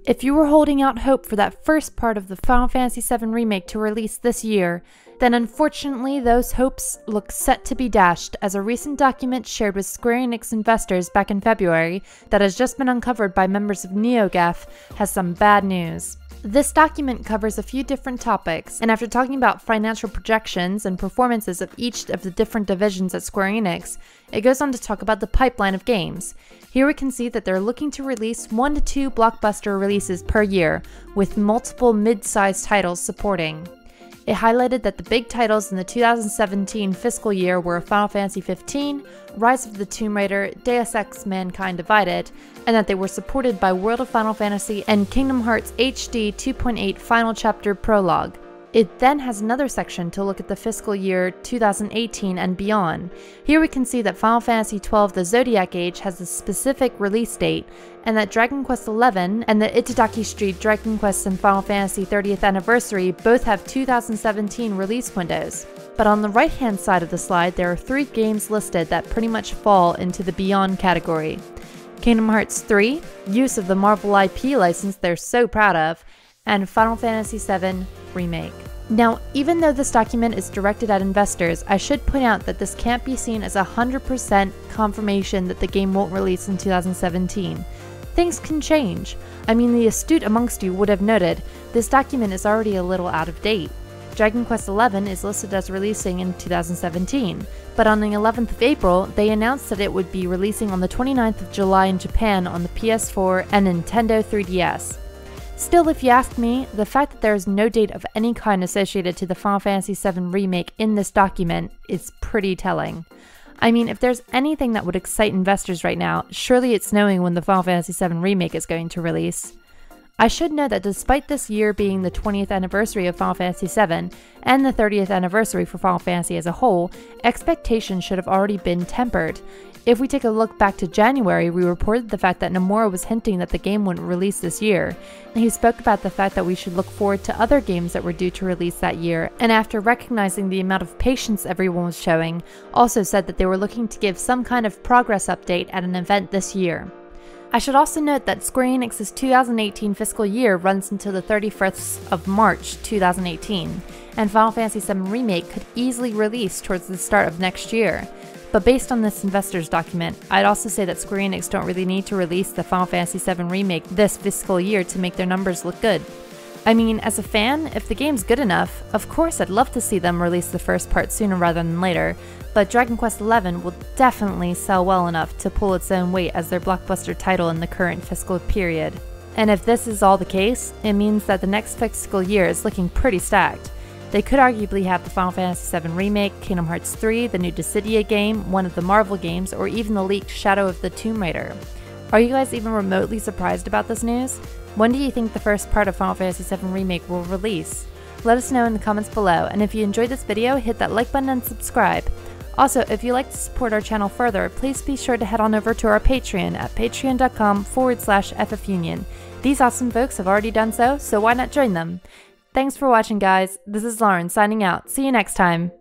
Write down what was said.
If you were holding out hope for that first part of the Final Fantasy VII Remake to release this year, then unfortunately those hopes look set to be dashed, as a recent document shared with Square Enix investors back in February that has just been uncovered by members of NeoGAF has some bad news. This document covers a few different topics, and after talking about financial projections and performances of each of the different divisions at Square Enix, it goes on to talk about the pipeline of games. Here we can see that they're looking to release 1 to 2 blockbuster releases per year, with multiple mid-sized titles supporting. It highlighted that the big titles in the 2017 fiscal year were Final Fantasy XV, Rise of the Tomb Raider, Deus Ex: Mankind Divided, and that they were supported by World of Final Fantasy and Kingdom Hearts HD 2.8 Final Chapter Prologue. It then has another section to look at the fiscal year 2018 and beyond. Here we can see that Final Fantasy XII The Zodiac Age has a specific release date, and that Dragon Quest XI and the Itadaki Street Dragon Quest and Final Fantasy 30th Anniversary both have 2017 release windows. But on the right hand side of the slide, there are 3 games listed that pretty much fall into the beyond category. Kingdom Hearts 3, use of the Marvel IP license they're so proud of, and Final Fantasy VII Remake. Now, even though this document is directed at investors, I should point out that this can't be seen as 100% confirmation that the game won't release in 2017. Things can change. I mean, the astute amongst you would have noted this document is already a little out of date. Dragon Quest XI is listed as releasing in 2017, but on the 11th of April, they announced that it would be releasing on the 29th of July in Japan on the PS4 and Nintendo 3DS. Still, if you ask me, the fact that there is no date of any kind associated to the Final Fantasy VII Remake in this document is pretty telling. I mean, if there's anything that would excite investors right now, surely it's knowing when the Final Fantasy VII Remake is going to release. I should note that despite this year being the 20th anniversary of Final Fantasy VII and the 30th anniversary for Final Fantasy as a whole, expectations should have already been tempered. If we take a look back to January, we reported the fact that Nomura was hinting that the game wouldn't release this year. He spoke about the fact that we should look forward to other games that were due to release that year, and after recognizing the amount of patience everyone was showing, also said that they were looking to give some kind of progress update at an event this year. I should also note that Square Enix's 2018 fiscal year runs until the 31st of March 2018, and Final Fantasy VII Remake could easily release towards the start of next year. But based on this investors document, I'd also say that Square Enix don't really need to release the Final Fantasy VII Remake this fiscal year to make their numbers look good. I mean, as a fan, if the game's good enough, of course I'd love to see them release the first part sooner rather than later, but Dragon Quest XI will definitely sell well enough to pull its own weight as their blockbuster title in the current fiscal period. And if this is all the case, it means that the next fiscal year is looking pretty stacked. They could arguably have the Final Fantasy VII Remake, Kingdom Hearts 3, the new Dissidia game, one of the Marvel games, or even the leaked Shadow of the Tomb Raider. Are you guys even remotely surprised about this news? When do you think the first part of Final Fantasy VII Remake will release? Let us know in the comments below, and if you enjoyed this video, hit that like button and subscribe. Also, if you'd like to support our channel further, please be sure to head on over to our Patreon at patreon.com/ffunion. These awesome folks have already done so why not join them? Thanks for watching, guys. This is Lauren signing out. See you next time.